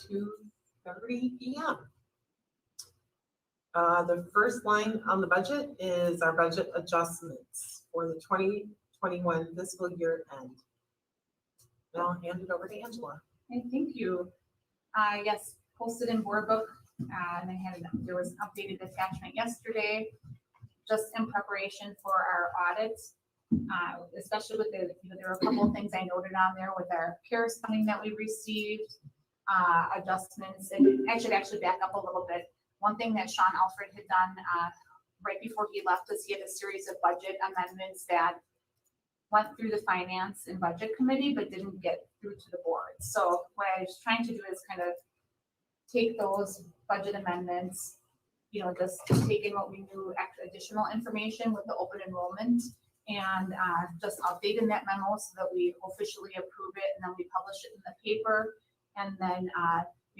2:30 p.m. The first line on the budget is our budget adjustments for the 2021 fiscal year end. Now I'll hand it over to Angela. Okay, thank you. Yes, posted in board book, and there was an updated attachment yesterday, just in preparation for our audits, especially with the, there were a couple of things I noted on there with our CARES funding that we received, adjustments, and I should actually back up a little bit. One thing that Sean Alfred had done right before he left is he had a series of budget amendments that went through the finance and budget committee, but didn't get through to the board. So what I was trying to do is kind of take those budget amendments, just taking what we knew, additional information with the open enrollment, and just updating that memo so that we officially approve it, and then we publish it in the paper. And then,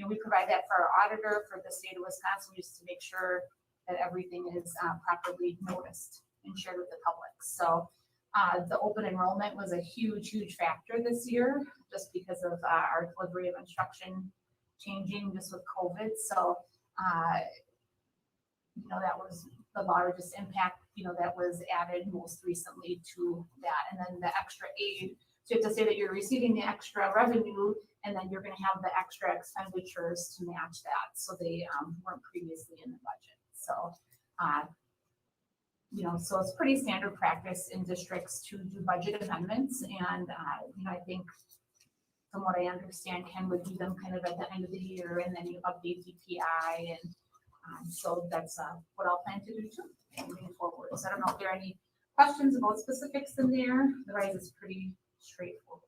we provide that for our auditor for the state of Wisconsin, just to make sure that everything is properly noticed and shared with the public. So the open enrollment was a huge factor this year, just because of our delivery of instruction changing just with COVID. So, that was the largest impact, that was added most recently to that. And then the extra aid. So you have to say that you're receiving the extra revenue, and then you're going to have the extra expenditures to match that. So they weren't previously in the budget. So, so it's pretty standard practice in districts to do budget amendments. And, I think from what I understand, Ken would do them kind of at the end of the year, and then you update DPI. And so that's what I'll plan to do too, moving forward. So I don't know if there are any questions about specifics in there. Otherwise, it's pretty straightforward.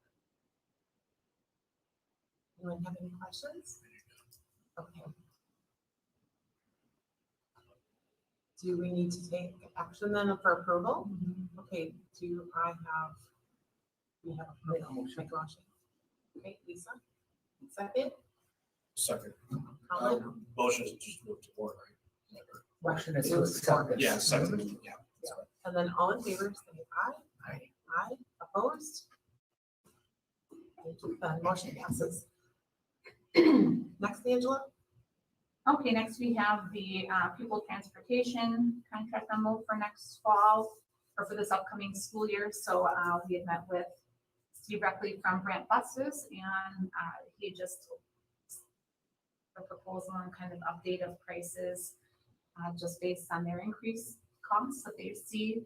Anyone have any questions? Okay. Do we need to take action then for approval? Okay, we have a motion. Okay, Lisa? Second? Second. Colin? Motion is just moved to board, right? Motion is to accept. Yeah, second, yeah. And then all in favor, say aye. Aye. Aye. Opposed? Thank you. The motion passes. Next, Angela? Okay, next we have the pupil transportation contract memo for next fall, or for this upcoming school year. So we had met with Steve Reckley from Brant Buses, and he just a proposal and kind of update of prices just based on their increased costs that they see.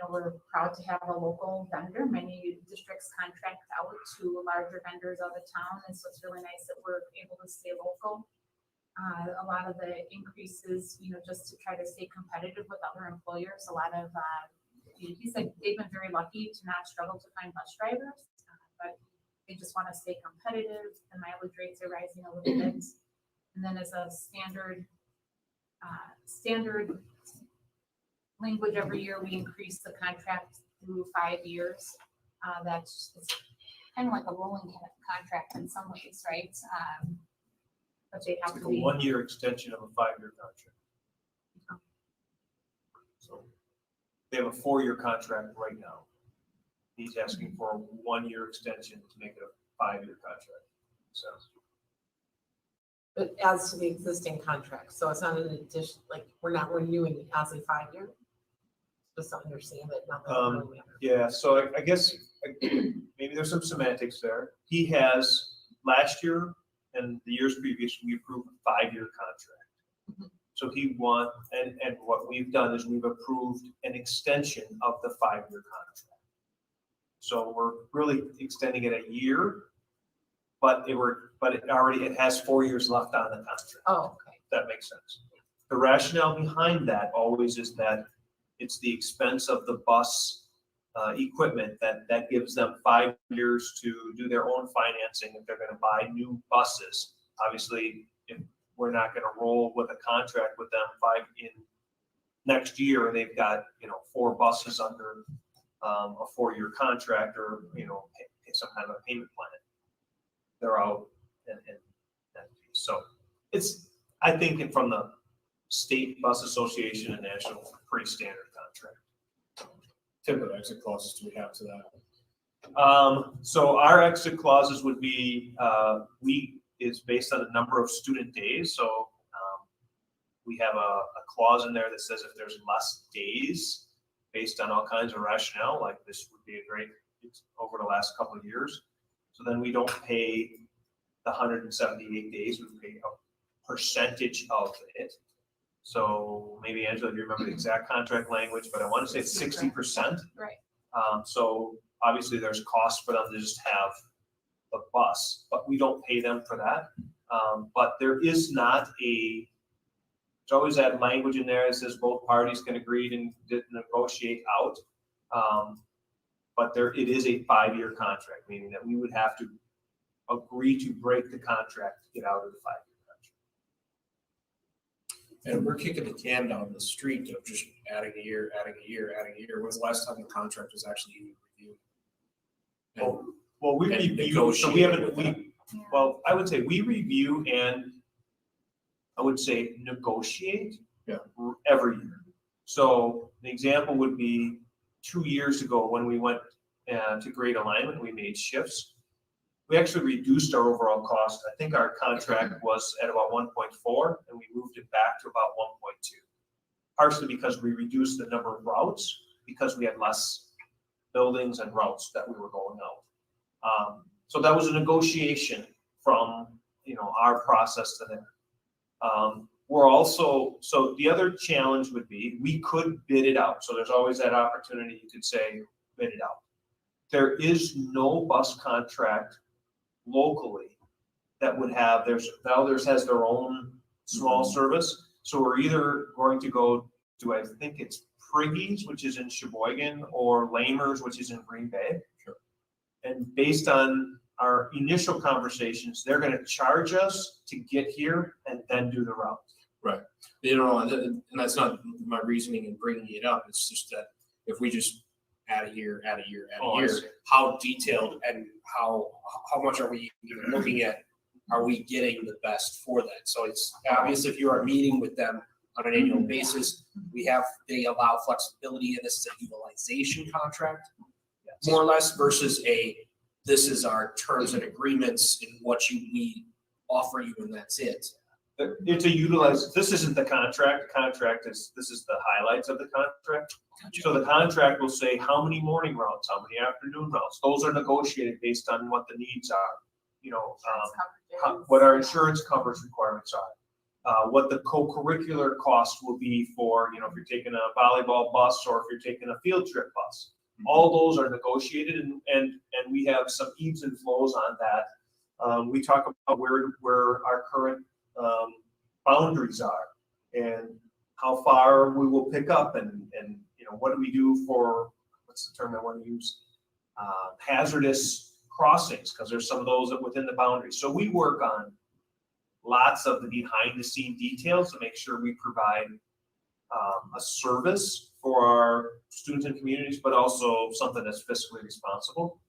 We're proud to have a local vendor. Many districts contract out to larger vendors out of town, and so it's really nice that we're able to stay local. A lot of the increases, just to try to stay competitive with other employers. A lot of, he said they've been very lucky to not struggle to find bus drivers, but they just want to stay competitive. The mileage rates are rising a little bit. And then as a standard language every year, we increase the contract through 5 years. That's kind of like a rolling contract in some ways, right? But they have It's to like a be 1 year extension of a 5-year contract. So they have a 4-year contract right now. He's asking for a 1-year extension to make it a 5-year contract. So. But as to the existing contract, so it's not an addition, like we're not renewing it as a 5-year? Just to understand it. Not that Yeah, so I guess maybe there's some semantics there. He has last year and the years previous, we approved a 5-year contract. So and what we've done is we've approved an extension of the 5-year contract. So we're really extending it a year, but it has 4 years left on the contract. Oh, okay. That makes sense. The rationale behind that always is that it's the expense of the bus equipment that gives them 5 years to do their own financing if they're going to buy new buses. Obviously, if we're not going to roll with a contract with them next year, and they've got 4 buses under a 4-year contract, or some kind of a payment plan. They're out and that piece. So it's, I think, from the State Bus Association and National, pretty standard contract. Typical exit clauses do we have to that? So our exit clauses would be, is based on the number of student days. So we have a clause in there that says if there's less days based on all kinds of rationale, like this would be a great, it's over the last couple of years. So then we don't pay the 178 days, we pay a percentage of it. So maybe Angela, you remember the exact contract language, but I want to say it's 60%. Right. So obviously there's cost for them to just have the bus, but we don't pay them for that. But there is not a, there's always that language in there that says both parties can agree to negotiate out. But it is a 5-year contract, meaning that we would have to agree to break the contract to get out of the 5-year contract. And we're kicking the can down the street of just adding a year. When's the last time the contract was actually even reviewed? Well, we And review, so we haven't, negotiate with them. well, I would say we review and I would say negotiate every year. So the example would be 2 years ago when we went to grade alignment, we made shifts. We actually reduced our overall cost. I think our contract was at about 1.4 and we moved it back to about 1.2. Partially because we reduced the number of routes because we had less buildings and routes that we were going out. So that was a negotiation from, our process to them. We're also, so the other challenge would be, we could bid it out. So there's always that opportunity, you could say, bid it out. There is no bus contract locally that would have, Valdez has their own small service. So we're either going to go to, I think it's Priggy's, which is in Sheboygan, or Lamers, which is in Green Bay. Sure. And based on our initial conversations, they're going to charge us to get here and then do the route. Right. And that's not my reasoning in bringing it up. It's just that if we just add a year, how detailed and how much are we even looking at? Are we getting the best for that? So it's obvious if you are meeting with them on an annual basis, they allow flexibility, and this is a utilization contract, more or less, versus this is our terms and agreements in what we offer you, and that's it. It's this isn't the contract. The contract this is the highlights of the contract. Gotcha. So the contract will say how many morning routes, how many afternoon routes. Those are negotiated based on what the needs are. What our insurance coverage requirements are. What the co-curricular cost will be for, if you're taking a volleyball bus or if you're taking a field trip bus. All those are negotiated and we have some ebbs and flows on that. We talk about where our current boundaries are and how far we will pick up and what do we do for, what's the term I want to use, hazardous crossings, because there's some of those within the boundaries. So we work on lots of the behind the scene details to make sure we provide a service for our students and communities, but also something that's fiscally responsible.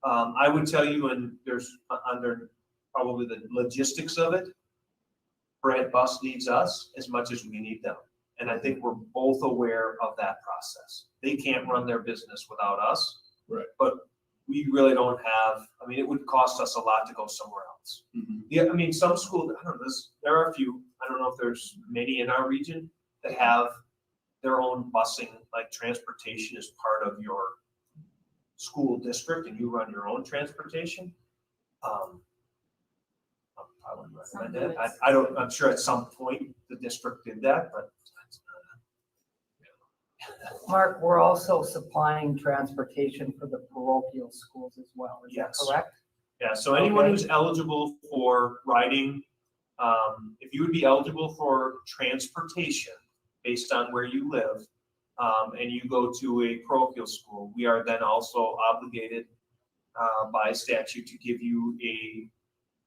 I would tell you, and there's under probably the logistics of it, Brent Bus needs us as much as we need them. And I think we're both aware of that process. They can't run their business without us. Right. But we really don't have, it would cost us a lot to go somewhere else. Mm-hmm. Yeah, some schools, there are a few, I don't know if there's many in our region that have their own busing, like transportation is part of your school district and you run your own transportation. I wouldn't recommend that. I'm sure at some point the district did that, but. Mark, we're also supplying transportation for the parochial schools as well, is that Yes. correct? Yeah, so anyone Okay. who's eligible for riding, if you would be eligible for transportation based on where you live, and you go to a parochial school, we are then also obligated by statute to give you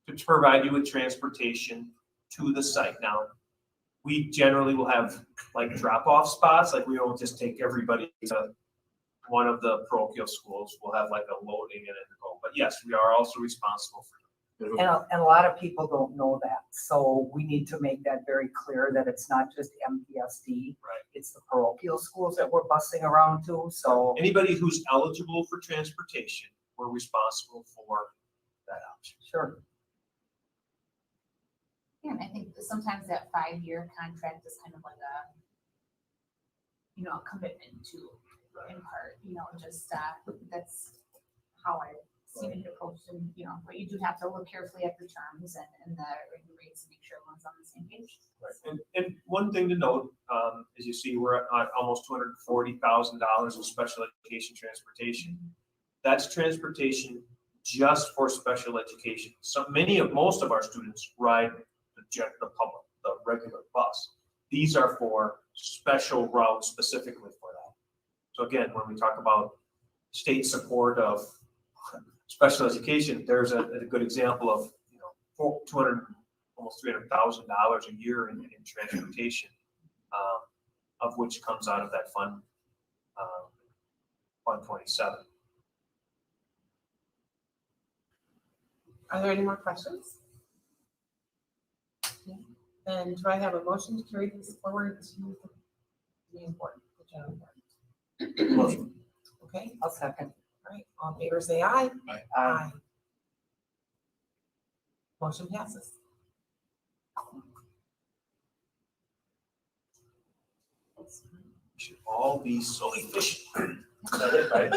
to provide you with transportation to the site. Now, we generally will have like drop-off spots, like we don't just take everybody to one of the parochial schools. We'll have like a loading and a go. But yes, we are also responsible for And a lot of people don't know that, so we need to make that very clear that it's not just MPSD. Right. It's the parochial schools that we're busing around to, so. anybody who's eligible for transportation, we're responsible for that option. Sure. Yeah, and I think sometimes that 5-year contract is kind of like a commitment to, in part, just, that's how I seen it approached and, but you do have to look carefully at the terms and the rates to make sure everyone's on the same page. Right. And one thing to note, as you see, we're at almost $240,000 of special education transportation. That's transportation just for special education. So most of our students ride the regular bus. These are for special routes specifically for that. So again, when we talk about state support of special education, there's a good example of, almost $300,000 a year in transportation, of which comes out of that fund 27. Are there any more questions? And do I have a motion to carry this forward to the main board, the general board? Motion. Okay, I'll second. all right, all in favor, say aye. Aye. Motion passes. We should all be so efficient. Is that it, right?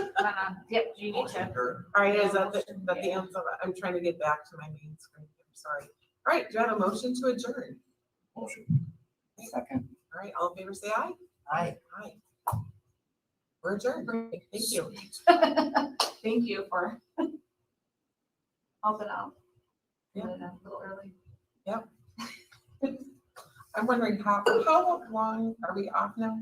Yep, do you need Motion to? or- All right, is that the end of it? I'm trying to get back to my main screen. I'm sorry. All right, do I have a motion to adjourn? Motion. Second. All right, all in favor, say aye. Aye. Aye. We're adjourned. Thank you. Thank you for helping out. Yeah. A little early. I'm wondering how long are we off now?